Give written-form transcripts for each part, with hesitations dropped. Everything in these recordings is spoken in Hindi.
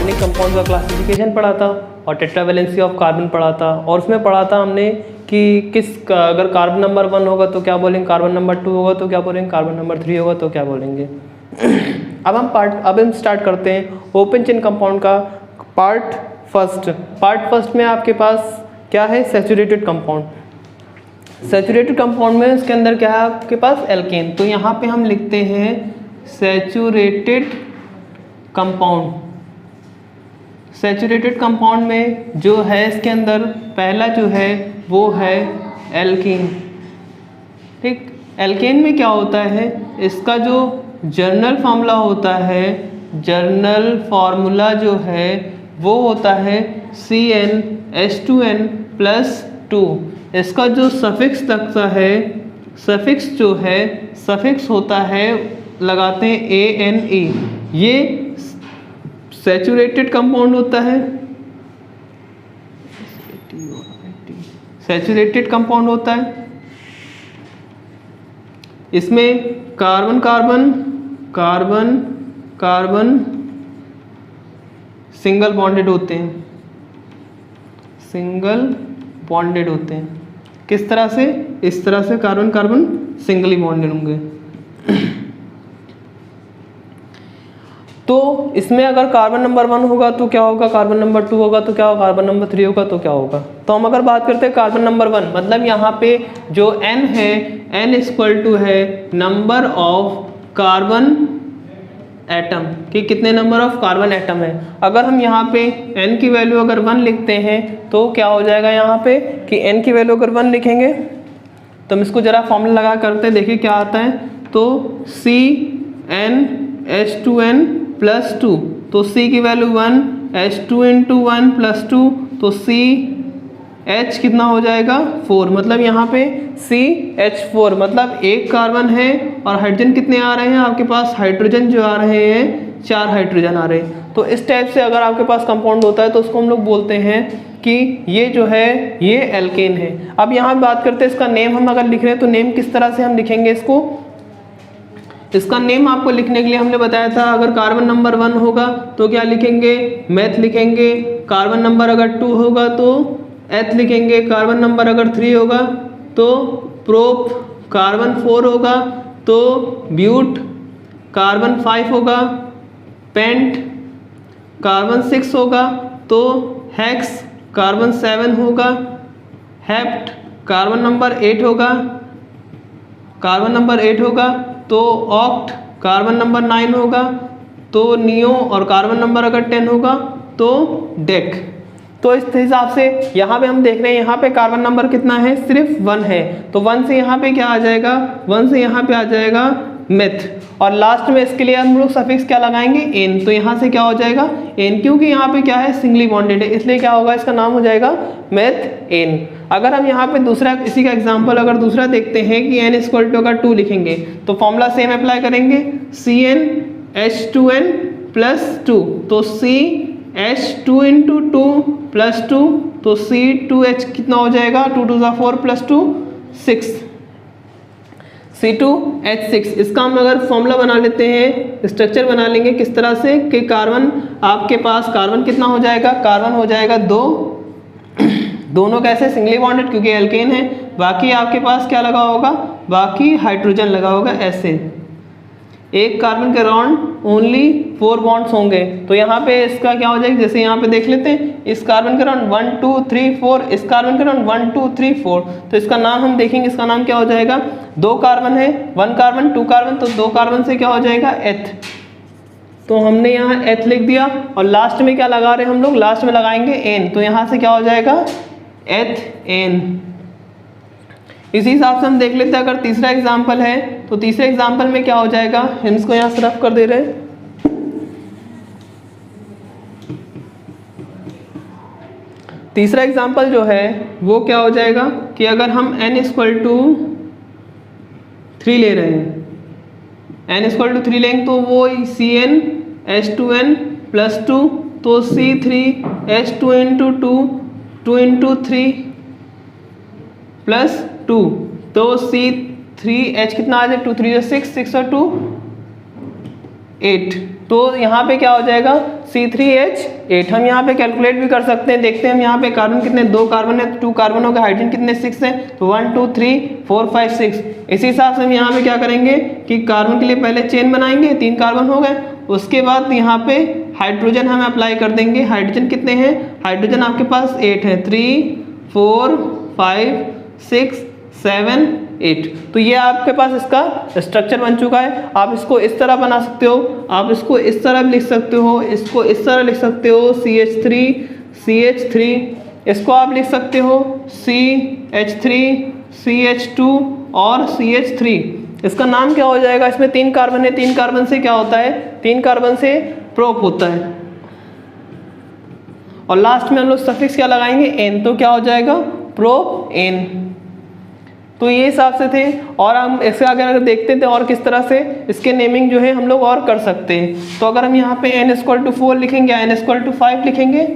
ऑर्गेनिक कंपाउंड का क्लासिफिकेशन पढ़ा था और टेट्रावैलेंसी ऑफ कार्बन पढ़ा था, और उसमें पढ़ा था हमने कि अगर कार्बन नंबर 1 होगा तो क्या बोलेंगे, कार्बन नंबर 2 होगा तो क्या बोलेंगे, कार्बन नंबर 3 होगा तो क्या बोलेंगे। अब हम स्टार्ट करते हैं ओपन चेन कंपाउंड का पार्ट फर्स्ट में आपके पास क्या है, सैचुरेटेड कंपाउंड। सैचुरेटेड कंपाउंड में इसके अंदर क्या है आपके पास, एल्केन। तो यहाँ पे हम लिखते हैं सैचुरेटेड कंपाउंड। सैचुरेटेड कंपाउंड में जो है इसके अंदर पहला जो है वो है एल्कीन। ठीक, एल्केन में क्या होता है, इसका जो जर्नल फार्मूला होता है, जर्नल फार्मूला जो है वो होता है CnH2n+2। इसका जो सफिक्स लगता है, सफिक्स जो है सफिक्स होता है, लगाते हैं ANE। ये सैचुरेटेड कंपाउंड होता है, सैचुरेटेड कंपाउंड होता है। इसमें carbon carbon carbon carbon single bonded होते हैं, सिंगल बॉन्डेड होते हैं। किस तरह से, इस तरह से कार्बन कार्बन सिंगली बॉन्डेड होंगे। तो इसमें अगर कार्बन नंबर 1 होगा तो क्या होगा, कार्बन नंबर 2 होगा तो क्या होगा, कार्बन नंबर 3 होगा तो क्या होगा। तो हम अगर बात करते हैं कार्बन नंबर 1, मतलब यहाँ पे जो N है, N = है नंबर ऑफ कार्बन एटम, कि कितने नंबर ऑफ कार्बन एटम है। अगर हम यहाँ पे N की वैल्यू अगर 1 लिखते हैं तो क्या हो जाएगा यहाँ पे कि N की वैल्यू अगर 1 लिखेंगे तो हम इसको जरा फॉर्मूला लगा करते हैं, देखिए क्या आता है। तो CnH2n+2, तो C की वैल्यू 1, H2 × 1 + 2, तो CH कितना हो जाएगा 4। मतलब यहाँ पे CH4, मतलब एक कार्बन है और हाइड्रोजन कितने आ रहे हैं आपके पास, हाइड्रोजन जो आ रहे हैं 4 हाइड्रोजन आ रहे हैं। तो इस टाइप से अगर आपके पास कंपाउंड होता है तो उसको हम लोग बोलते हैं कि ये जो है ये एल्केन है। अब यहाँ बात करते हैं इसका नेम, हम अगर लिख रहे हैं तो नेम किस तरह से हम लिखेंगे इसको। इसका नेम आपको लिखने के लिए हमने बताया था, अगर कार्बन नंबर 1 होगा तो क्या लिखेंगे, मेथ लिखेंगे। कार्बन नंबर अगर 2 होगा तो एथ लिखेंगे। कार्बन नंबर अगर 3 होगा तो प्रोप। कार्बन 4 होगा तो ब्यूट। कार्बन 5 होगा पेंट। कार्बन 6 होगा तो हेक्स। कार्बन 7 होगा हेप्ट। कार्बन नंबर 8 होगा, कार्बन नंबर 8 होगा तो ऑक्ट। कार्बन नंबर 9 होगा तो नियो, और कार्बन नंबर अगर 10 होगा तो डेक। तो इस हिसाब से यहाँ पे हम देख रहे हैं, यहाँ पे कार्बन नंबर कितना है, सिर्फ 1 है। तो 1 से यहाँ पे क्या आ जाएगा, 1 से यहाँ पे आ जाएगा मेथ, और लास्ट में इसके लिए हम लोग सफिक्स क्या लगाएंगे, एन। तो यहाँ से क्या हो जाएगा एन, क्योंकि यहाँ पे क्या है सिंगली बॉन्डेड है, इसलिए क्या होगा इसका नाम हो जाएगा मेथ एन। अगर हम यहाँ पे दूसरा इसी का एग्जाम्पल अगर दूसरा देखते हैं कि n = अगर 2 लिखेंगे तो फॉर्मूला सेम अप्लाई करेंगे, CnH2n+2, तो CH2 × 2 + 2, तो C2H कितना हो जाएगा, 2 × 2 = 4 + 2 6, C2H6। इसका हम अगर फॉर्मूला बना लेते हैं, स्ट्रक्चर बना लेंगे किस तरह से कि कार्बन आपके पास कार्बन कितना हो जाएगा, कार्बन हो जाएगा 2, दोनों कैसे सिंगली बॉन्डेड क्योंकि एल्केन है। बाकी आपके पास क्या लगा होगा, बाकी हाइड्रोजन लगा होगा ऐसे। एक कार्बन के अराउंड ओनली 4 बॉन्ड्स होंगे। तो यहाँ पे इसका क्या हो जाएगा, जैसे यहाँ पे देख लेते हैं, इस कार्बन के अराउंड 1 2 3 4, इस कार्बन के अराउंड 1 2 3 4। तो इसका नाम हम देखेंगे, इसका नाम क्या हो जाएगा, 2 कार्बन है, 1 कार्बन 2 कार्बन, तो 2 कार्बन से क्या हो जाएगा एथ। तो हमने यहाँ एथ लिख दिया, और लास्ट में क्या लगा रहे हैं हम लोग, लास्ट में लगाएंगे एन। तो यहाँ से क्या हो जाएगा एथ एन। इसी हिसाब से हम देख लेते हैं, अगर तीसरा एग्जाम्पल है तो तीसरे एग्जाम्पल में क्या हो जाएगा, हम इसको यहाँ से रफ कर दे रहे हैं। तीसरा एग्जाम्पल जो है वो क्या हो जाएगा कि अगर हम n = 3 ले रहे हैं, n = 3 लेंगे तो वो CnH2n+2, तो C3H2 × 2 2 × 3 + 2, तो C3H कितना आ जाए, 2 3 6 6 और 2 8। तो यहाँ पे क्या हो जाएगा C3H8। हम यहाँ पे कैलकुलेट भी कर सकते हैं, देखते हैं हम यहाँ पे कार्बन कितने, 2 कार्बन है, 2 कार्बन हो गए, हाइड्रोजन कितने 6 है, तो 1 2 3 4 5 6। इसी हिसाब से हम यहाँ पे क्या करेंगे कि कार्बन के लिए पहले चेन बनाएंगे, 3 कार्बन हो गए, उसके बाद यहाँ पे हाइड्रोजन हम अप्लाई कर देंगे। हाइड्रोजन कितने हैं, हाइड्रोजन आपके पास 8 है, 3 4 5 6 7 8। तो ये आपके पास इसका स्ट्रक्चर बन चुका है। आप इसको इस तरह बना सकते हो, आप इसको इस तरह भी लिख सकते हो, इसको इस तरह लिख सकते हो CH3 इसको आप लिख सकते हो CH3 CH2 और CH3। इसका नाम क्या हो जाएगा, इसमें 3 कार्बन है, 3 कार्बन से क्या होता है, 3 कार्बन से प्रोप होता है, और लास्ट में हम लोग सफिक्स क्या लगाएंगे, एन, तो क्या हो जाएगा प्रोप एन। तो ये हिसाब से थे, और हम इससे अगर देखते थे और किस तरह से इसके नेमिंग जो है हम लोग और कर सकते हैं। तो अगर हम यहाँ पे n=4 लिखेंगे, n=5 लिखेंगे,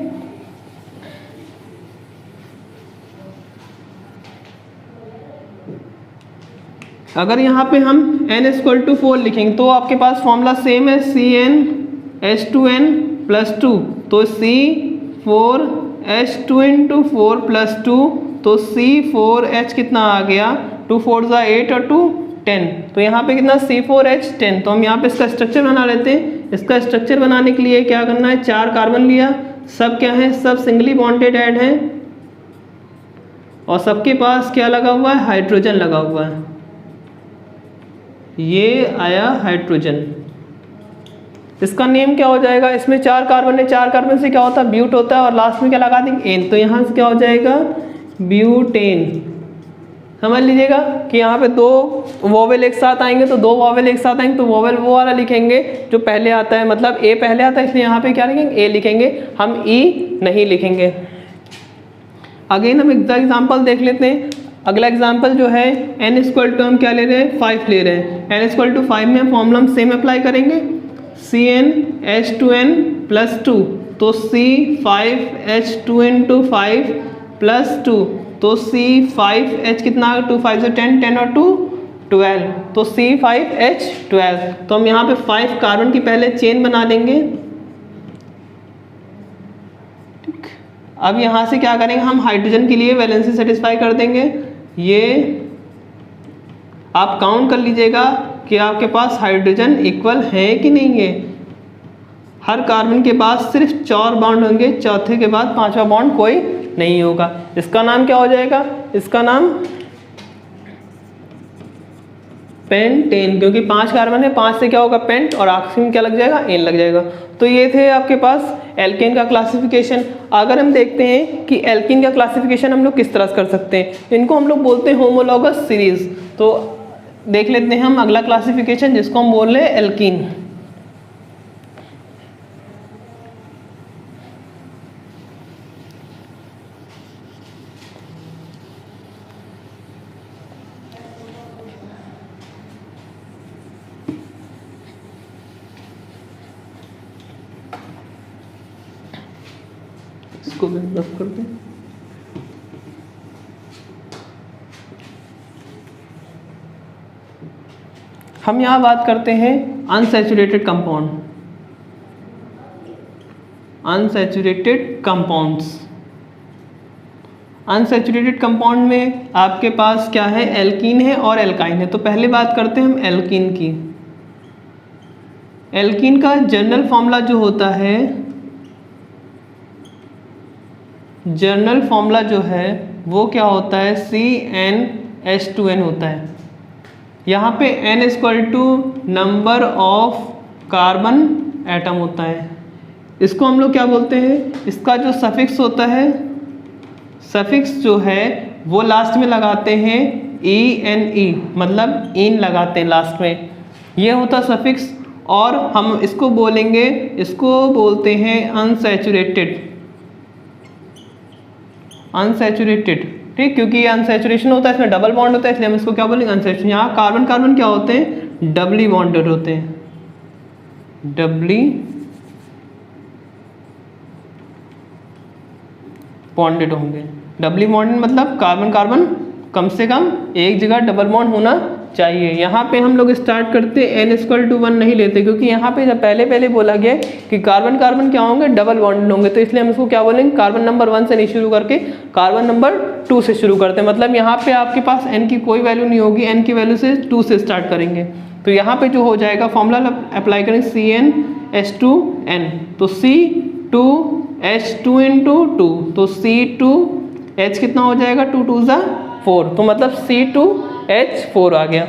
अगर यहाँ पे हम n=4 लिखेंगे तो आपके पास फॉर्मूला सेम है CnH2n+2, तो C4H2 × 4+2, तो C4H कितना आ गया, 2 4 8 और 2 10, तो यहाँ पे कितना C4H10। तो हम यहाँ पे इसका स्ट्रक्चर बना लेते हैं। इसका स्ट्रक्चर बनाने के लिए क्या करना है, 4 कार्बन लिया, सब क्या है, सब सिंगली बॉन्डेड ऐड है, और सबके पास क्या लगा हुआ है, हाइड्रोजन लगा हुआ है, ये आया हाइड्रोजन। इसका नेम क्या हो जाएगा, इसमें 4 कार्बन है, 4 कार्बन से क्या होता है, ब्यूट होता है, और लास्ट में क्या लगा देंगे, एन, तो यहाँ से क्या हो जाएगा ब्यूटेन। समझ लीजिएगा कि यहाँ पे 2 वोवेल एक साथ आएंगे, तो 2 वोवेल एक साथ आएंगे, तो वोवेल वो वाला लिखेंगे जो पहले आता है, मतलब ए पहले आता है, इसलिए यहाँ पे क्या लिखेंगे, ए लिखेंगे, हम ई नहीं लिखेंगे। अगेन हम एग्जाम्पल देख लेते हैं। अगला एग्जाम्पल जो है n= हम क्या ले रहे हैं, 5 ले रहे हैं। n=5 में फॉर्मूला हम सेम अप्लाई करेंगे, CnH2n+2, तो C5H2 × 5+2, तो C5H कितना, 2 5 10, 10 और 2 12, तो C5H12। तो हम यहाँ पे 5 कार्बन की पहले चेन बना लेंगे। ठीक, अब यहाँ से क्या करेंगे, हम हाइड्रोजन के लिए वैलेंसी सेटिस्फाई कर देंगे। ये आप काउंट कर लीजिएगा कि आपके पास हाइड्रोजन इक्वल है कि नहीं है। हर कार्बन के पास सिर्फ 4 बॉन्ड होंगे, चौथे के बाद 5वां बॉन्ड कोई नहीं होगा। इसका नाम क्या हो जाएगा, इसका नाम पेंटेन, क्योंकि 5 कार्बन है, 5 से क्या होगा पेंट, और आखिर में क्या लग जाएगा, एन लग जाएगा। तो ये थे आपके पास एल्केन का क्लासिफिकेशन। अगर हम देखते हैं कि एल्केन का क्लासिफिकेशन हम लोग किस तरह से कर सकते हैं, इनको हम लोग बोलते हैं होमोलॉगस सीरीज। तो देख लेते हैं हम अगला क्लासिफिकेशन, जिसको हम बोल रहे हैं एल्कीन। इसको रफ करते हैं। हम यहाँ बात करते हैं unsaturated compound, unsaturated compounds. Unsaturated compound में आपके पास क्या है, एल्कीन है और एल्काइन है। तो पहले बात करते हैं हम एल्कीन की। एल्कीन का जनरल फॉर्मूला जो होता है, जनरल फॉर्मूला जो है वो क्या होता है, CnH2n होता है। यहाँ पे n= number of carbon atom होता है। इसको हम लोग क्या बोलते हैं, इसका जो सफिक्स होता है, सफिक्स जो है वो लास्ट में लगाते हैं ENE, मतलब इन लगाते हैं लास्ट में, ये होता सफिक्स। और हम इसको बोलेंगे, इसको बोलते हैं अनसैचुरेटेड, अनसैचुरेटेड, ठीक, क्योंकि ये अनसैचुरेशन होता है, इसमें डबल बॉन्ड होता है, इसलिए हम इसको क्या बोलेंगे, अनसैचुरेशन। यहाँ कार्बन कार्बन क्या होते हैं, डबली बॉन्डेड होते हैं, डबली बॉन्डेड होंगे। डबली बॉन्डेड मतलब कार्बन कार्बन कम से कम एक जगह डबल बॉन्ड होना चाहिए। यहाँ पे हम लोग स्टार्ट करते n=1 नहीं लेते, क्योंकि यहाँ पे जब पहले बोला गया कि कार्बन कार्बन क्या होंगे, डबल बॉन्ड होंगे, तो इसलिए हम इसको क्या बोलेंगे, कार्बन नंबर 1 से नहीं शुरू करके कार्बन नंबर 2 से शुरू करते हैं। मतलब यहाँ पे आपके पास n की कोई वैल्यू नहीं होगी, n की वैल्यू से 2 से स्टार्ट करेंगे। तो यहाँ पे जो हो जाएगा फॉर्मूला अप्लाई करेंगे CnH2n, तो C2H2 × 2, तो C2H कितना हो जाएगा, 2 2 4, तो मतलब C2H4 आ गया।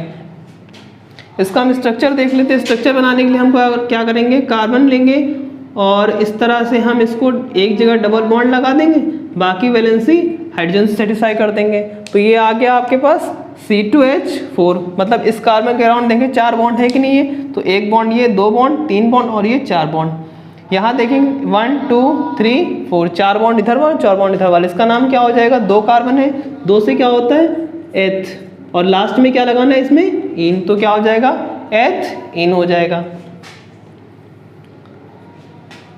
इसका हम स्ट्रक्चर देख लेते हैं। स्ट्रक्चर बनाने के लिए हम क्या करेंगे, कार्बन लेंगे और इस तरह से हम इसको एक जगह डबल बॉन्ड लगा देंगे, बाकी वैलेंसी हाइड्रोजन से सेटिस्फाई कर देंगे। तो ये आ गया आपके पास C2H4, मतलब इस कार्बन के अराउंड देखें 4 बॉन्ड है कि नहीं है, तो 1 बॉन्ड, ये 2 बॉन्ड, 3 बॉन्ड और ये 4 बॉन्ड। यहाँ देखेंगे 1 2 3 4, 4 बॉन्ड इधर वाले, 4 बॉन्ड इधर वाले। इसका नाम क्या हो जाएगा, 2 कार्बन है, 2 से क्या होता है एथ, और लास्ट में क्या लगाना है इसमें, इन, तो क्या हो जाएगा एथ इन हो जाएगा।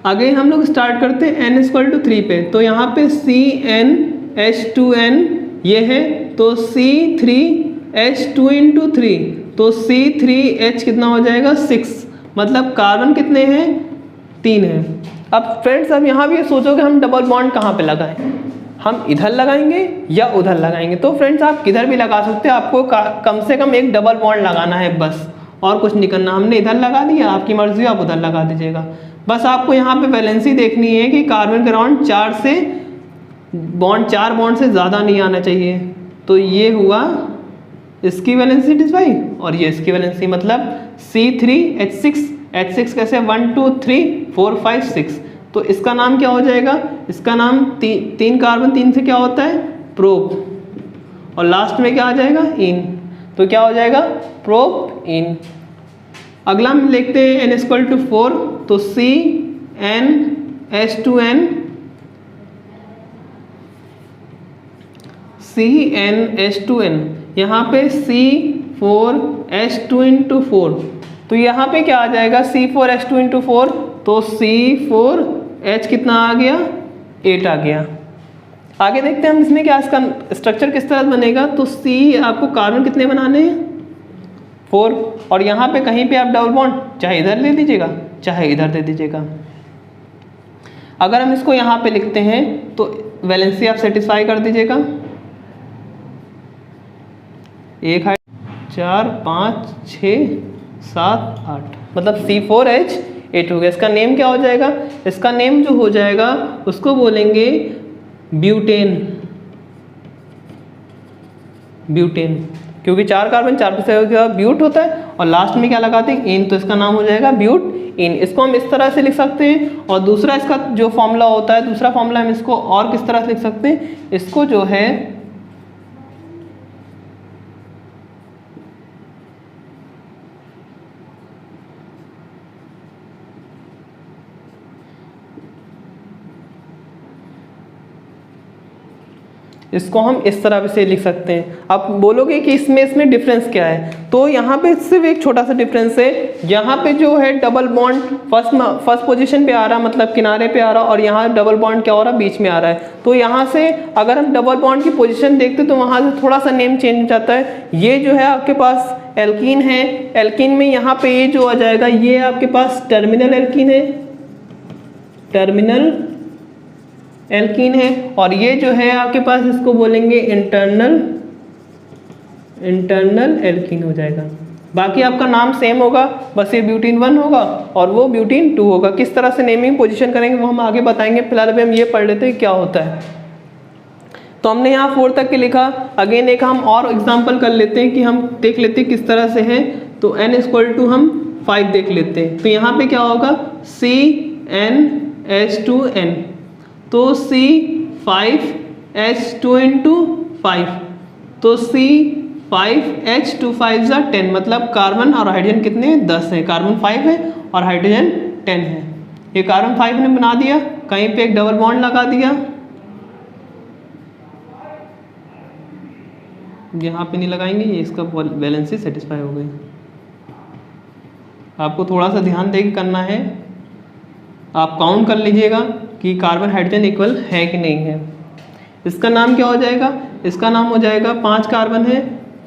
आगे हम लोग स्टार्ट करते हैं n=3 पे, तो यहाँ पे CnH2n ये है, तो C3H2 × 3, तो C3H कितना हो जाएगा 6, मतलब कार्बन कितने हैं 3 है। अब फ्रेंड्स अब यहाँ भी ये सोचो कि हम डबल बॉन्ड कहाँ पे लगाएं, हम इधर लगाएंगे या उधर लगाएंगे। तो फ्रेंड्स आप किधर भी लगा सकते हो, आपको कम से कम एक डबल बॉन्ड लगाना है बस, और कुछ नहीं करना। हमने इधर लगा दिया, आपकी मर्जी आप उधर लगा दीजिएगा। बस आपको यहाँ पे वैलेंसी देखनी है कि कार्बन के अराउंड 4 बॉन्ड से ज़्यादा नहीं आना चाहिए। तो ये हुआ इसकी वैलेंसी सेटिस्फाई और ये इसकी वैलेंसी, मतलब C3H6 कैसे 1 2 3 4 5 6, तो इसका नाम क्या हो जाएगा, इसका नाम 3 कार्बन 3 से क्या होता है प्रोप, और लास्ट में क्या आ जाएगा इन, तो क्या हो जाएगा प्रोप इन। अगला हम लिखते हैं n=4, तो CnH2n, यहाँ पे C4H2 × 4, तो यहाँ पे क्या आ जाएगा C4H2 × 4, तो C4H कितना आ गया 8 आ गया। आगे देखते हैं हम इसमें क्या इसका स्ट्रक्चर किस तरह बनेगा। तो C आपको कार्बन कितने बनाने हैं 4, और यहाँ पे कहीं पे आप डबल बॉन्ड चाहे इधर दे दीजिएगा चाहे इधर दे दीजिएगा। अगर हम इसको यहाँ पे लिखते हैं तो वैलेंसी आप सेटिस्फाई कर दीजिएगा, 1 4 5 6 7 8, मतलब C4H8 हो गया। इसका नेम क्या हो जाएगा, इसका नेम जो हो जाएगा उसको बोलेंगे ब्यूटेन, क्योंकि 4 कार्बन 4 से ब्यूट होता है और लास्ट में क्या लगाते हैं इन, तो इसका नाम हो जाएगा ब्यूट इन। इसको हम इस तरह से लिख सकते हैं, और दूसरा इसका जो फॉर्मूला होता है, दूसरा फॉर्मूला हम इसको और किस तरह से लिख सकते हैं, इसको जो है इसको हम इस तरह से लिख सकते हैं। आप बोलोगे कि इसमें डिफरेंस क्या है, तो यहाँ पे सिर्फ एक छोटा सा डिफरेंस है। यहाँ पे जो है डबल बॉन्ड फर्स्ट पोजीशन पे आ रहा, मतलब किनारे पे आ रहा, और यहाँ डबल बॉन्ड क्या हो रहा बीच में आ रहा है। तो यहाँ से अगर हम डबल बॉन्ड की पोजीशन देखते तो वहाँ से थोड़ा सा नेम चेंज हो जाता है। ये जो है आपके पास एल्कीन है, एल्कीन में यहाँ पे ये जो आ जाएगा ये आपके पास टर्मिनल एल्कीन है, टर्मिनल एल्कीन है, और ये जो है आपके पास इसको बोलेंगे इंटरनल एल्कीन हो जाएगा। बाकी आपका नाम सेम होगा, बस ये ब्यूटीन 1 होगा और वो ब्यूटीन 2 होगा। किस तरह से नेमिंग पोजीशन करेंगे वो हम आगे बताएंगे, फिलहाल अभी हम ये पढ़ लेते हैं क्या होता है। तो हमने यहाँ 4 तक के लिखा। अगेन एक हम और एग्जाम्पल कर लेते हैं कि हम देख लेते हैं किस तरह से है। तो n=, हम 5 देख लेते हैं। तो यहाँ पे क्या होगा CnH2n, तो C5H2 × 5, तो C5H2 5 = 10, मतलब कार्बन और हाइड्रोजन कितने 10 है, कार्बन 5 है और हाइड्रोजन 10 है। ये कार्बन 5 ने बना दिया, कहीं पे एक डबल बॉन्ड लगा दिया, यहाँ पे नहीं लगाएंगे, ये इसका वैलेंसी सेटिस्फाई हो गई। आपको थोड़ा सा ध्यान देके करना है, आप काउंट कर लीजिएगा कि कार्बन हाइड्रोजन इक्वल है कि नहीं है। इसका नाम क्या हो जाएगा, इसका नाम हो जाएगा 5 कार्बन है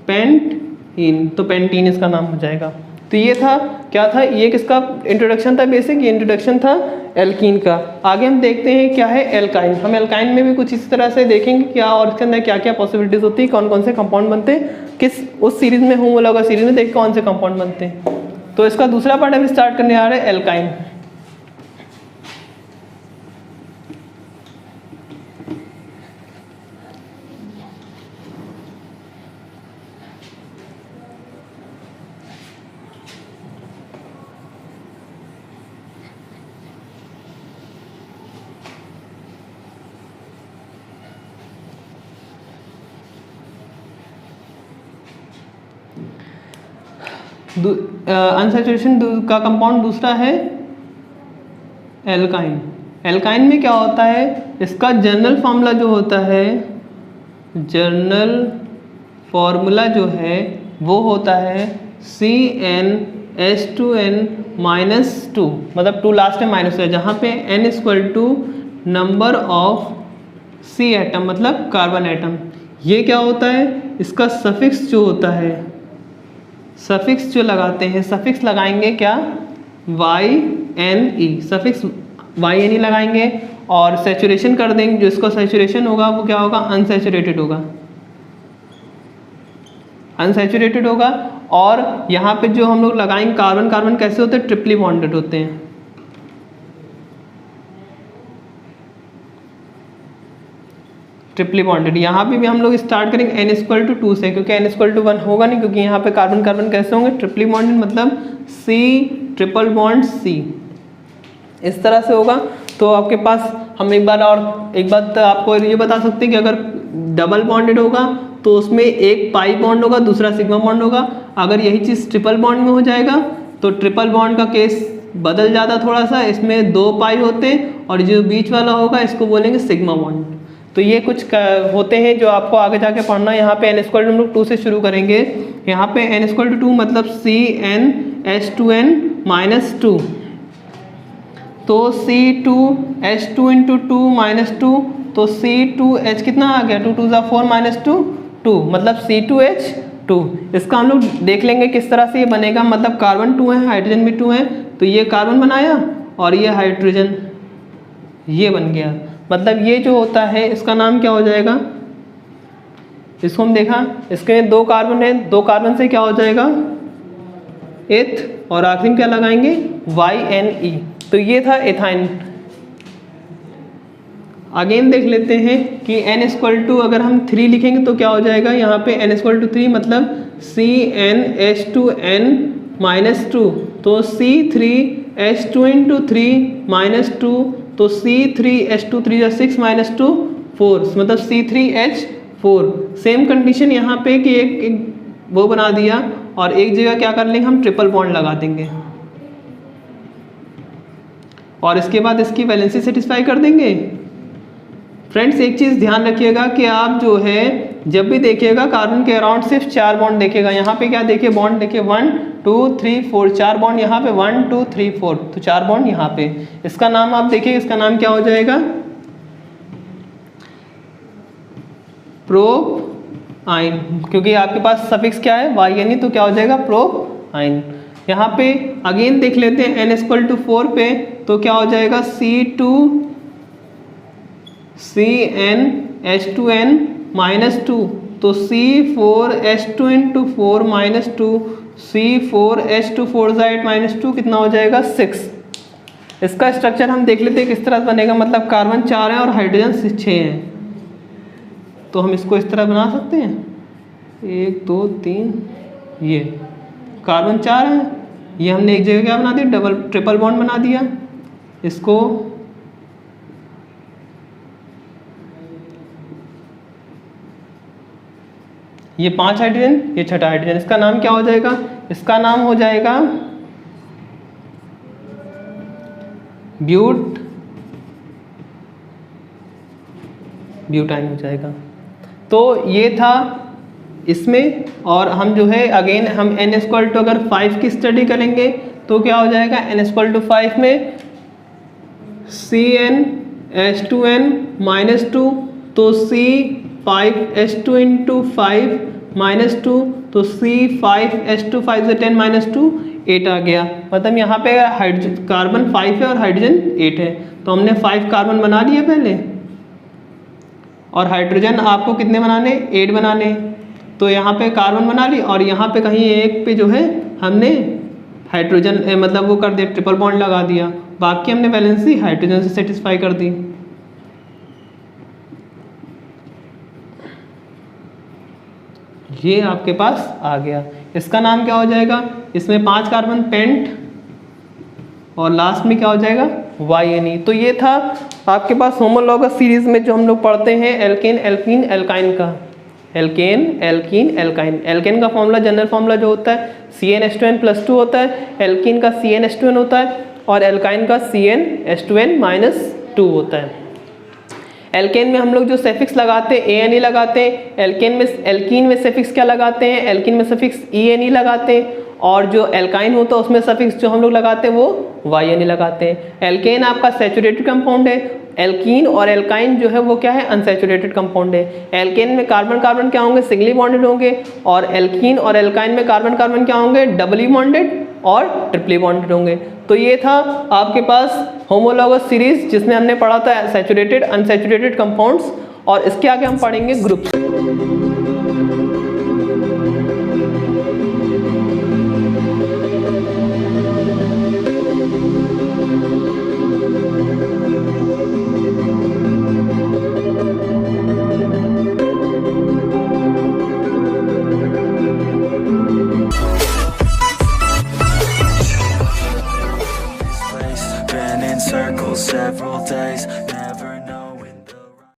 पेंट इन, तो पेंटीन इसका नाम हो जाएगा। तो ये था, क्या था, ये किसका इंट्रोडक्शन था, बेसिक ये इंट्रोडक्शन था एल्कीन का। आगे हम देखते हैं क्या है एल्काइन। हम एल्काइन में भी कुछ इस तरह से देखेंगे क्या और इसके अंदर क्या क्या पॉसिबिलिटीज होती है, कौन कौन से कंपाउंड बनते हैं, किस उस सीरीज में होमोलॉगस सीरीज में देख कौन से कंपाउंड बनते हैं। तो इसका दूसरा पार्ट हम स्टार्ट करने आ रहे हैं एल्काइन। अनसैचुरेशन का कंपाउंड दूसरा है एल्काइन। एल्काइन में क्या होता है, इसका जनरल फार्मूला जो होता है, जनरल फार्मूला जो है वो होता है CnH2n -2, मतलब 2 लास्ट में माइनस है, जहाँ पे n = number of C atom, मतलब कार्बन एटम। ये क्या होता है, इसका सफिक्स जो होता है, सफिक्स जो लगाते हैं, सफिक्स लगाएंगे क्या, YNE, सफिक्स YNE लगाएंगे और सैचुरेशन कर देंगे, जो इसका सैचुरेशन होगा वो क्या होगा, अनसैचुरेटेड होगा, अनसैचुरेटेड होगा। और यहाँ पे जो हम लोग लगाएंगे कार्बन, कार्बन कैसे होते हैं, ट्रिपली बॉन्डेड होते हैं, ट्रिपली बॉन्डेड। यहाँ पे भी हम लोग स्टार्ट करेंगे n = 2 से, क्योंकि n = 1 होगा नहीं, क्योंकि यहाँ पे कार्बन कार्बन कैसे होंगे, ट्रिपली बॉन्डेड, मतलब C ट्रिपल बॉन्ड C, इस तरह से होगा। तो आपके पास हम एक बात आपको ये बता सकते हैं कि अगर डबल बॉन्डेड होगा तो उसमें एक पाई बॉन्ड होगा, दूसरा सिग्मा बॉन्ड होगा। अगर यही चीज़ ट्रिपल बॉन्ड में हो जाएगा तो ट्रिपल बॉन्ड का केस बदल जाता थोड़ा सा, इसमें 2 पाई होते हैं और जो बीच वाला होगा इसको बोलेंगे सिग्मा बॉन्ड। तो ये कुछ होते हैं जो आपको आगे जाके पढ़ना। यहाँ पे n = हम लोग 2 से शुरू करेंगे। यहाँ पे n = 2 मतलब CnH2n -2, तो C2H2 × 2 -2, तो C2H कितना आ गया, 2 × 2 = 4 -2 2, मतलब C2H2। इसका हम लोग देख लेंगे किस तरह से ये बनेगा, मतलब कार्बन 2 है, हाइड्रोजन भी 2 है, तो ये कार्बन बनाया और ये हाइड्रोजन ये बन गया। मतलब ये जो होता है इसका नाम क्या हो जाएगा, इसको हम देखा, इसके 2 कार्बन है, 2 कार्बन से क्या हो जाएगा एथ, और आखिरी में क्या लगाएंगे YNE, तो ये था एथाइन। अगेन देख लेते हैं कि n = अगर हम 3 लिखेंगे तो क्या हो जाएगा, यहाँ पे n = 3 मतलब CnH2n -2, तो C3H2 × 3 -2, तो C3H2 3 = 6 -2 4, मतलब C3H4। सेम कंडीशन यहाँ पे कि एक वो बना दिया और एक जगह क्या कर लेंगे हम, ट्रिपल बॉन्ड लगा देंगे और इसके बाद इसकी वैलेंसी सेटिस्फाई कर देंगे। फ्रेंड्स एक चीज़ ध्यान रखिएगा कि आप जो है जब भी देखिएगा कार्बन के अराउंड सिर्फ 4 बॉन्ड देखिएगा। यहाँ पे क्या देखिए, बॉन्ड देखिए 1 2 3 4, 4 बॉन्ड यहाँ पे 1 2 3 4, तो 4 बॉन्ड यहाँ पे। इसका नाम आप देखिए, इसका नाम क्या हो जाएगा, प्रोपाइन, क्योंकि आपके पास सफिक्स क्या है YNE, तो क्या हो जाएगा प्रोपाइन। यहाँ पे अगेन देख लेते हैं n = 4 पे, तो क्या हो जाएगा CnH2n -2, तो C4H2 × 4 -2, C4H2 4 × 8 -2 कितना हो जाएगा 6। इसका स्ट्रक्चर हम देख लेते हैं किस तरह बनेगा, मतलब कार्बन 4 है और हाइड्रोजन 6 है, तो हम इसको इस तरह बना सकते हैं 1 2 3, ये कार्बन 4 है, ये हमने एक जगह क्या बना दिया, ट्रिपल बॉन्ड बना दिया। इसको ये 5 हाइड्रोजन, ये 6ठा हाइड्रोजन, इसका नाम क्या हो जाएगा, इसका नाम हो जाएगा ब्यूटाइन हो जाएगा। तो ये था इसमें। और हम जो है अगेन हम n = अगर 5 की स्टडी करेंगे तो क्या हो जाएगा, n = 5 में CnH2n -2, तो C5H2 × 5 -2 तो C5H2 5 से 10 -2 8 आ गया। मतलब यहाँ पे कार्बन 5 है और हाइड्रोजन 8 है, तो हमने 5 कार्बन बना लिए पहले, और हाइड्रोजन आपको कितने बनाने, 8 बनाने। तो यहाँ पे कार्बन बना ली और यहाँ पे कहीं एक पे जो है हमने हाइड्रोजन मतलब वो कर दिया, ट्रिपल बॉन्ड लगा दिया। बाकी हमने वैलेंसी हाइड्रोजन से सेटिस्फाई कर दी। ये आपके पास आ गया। इसका नाम क्या हो जाएगा, इसमें 5 कार्बन पेंट और लास्ट में क्या हो जाएगा YNE। तो ये था आपके पास होमोलॉगस सीरीज में जो हम लोग पढ़ते हैं एल्केन एल्कीन एल्काइन का। एल्केन एल्कीन एल्काइन, एल्केन का फॉर्मूला जनरल फॉर्मूला जो होता है CnH2n+2 होता है, एल्कीन का CnH2n होता है और एल्काइन का CnH2n-2 होता है। एल्केन में हम लोग जो सफिक्स लगाते हैं ANE लगाते हैं, एल्कीन में सफिक्स क्या लगाते हैं, एल्कीन में सफिक्स ENE लगाते हैं, और जो एल्काइन होता है उसमें सफिक्स जो हम लोग लगाते हैं वो YNE लगाते हैं। एल्केन आपका सैचुरेटेड कंपाउंड है, एल्कीन और एल्काइन जो है वो क्या है, अनसैचुरेटेड कंपाउंड है। एल्केन में कार्बन कार्बन क्या होंगे, सिंगली बॉन्डेड होंगे, और एल्कीन और एल्काइन में कार्बन कार्बन क्या होंगे, डबली बॉन्डेड और ट्रिपली बॉन्डेड होंगे। तो ये था आपके पास होमोलॉगस सीरीज जिसमें हमने पढ़ा था सैचुरेटेड अनसैचुरेटेड कंपाउंड्स, और इसके आगे हम पढ़ेंगे ग्रुप्स।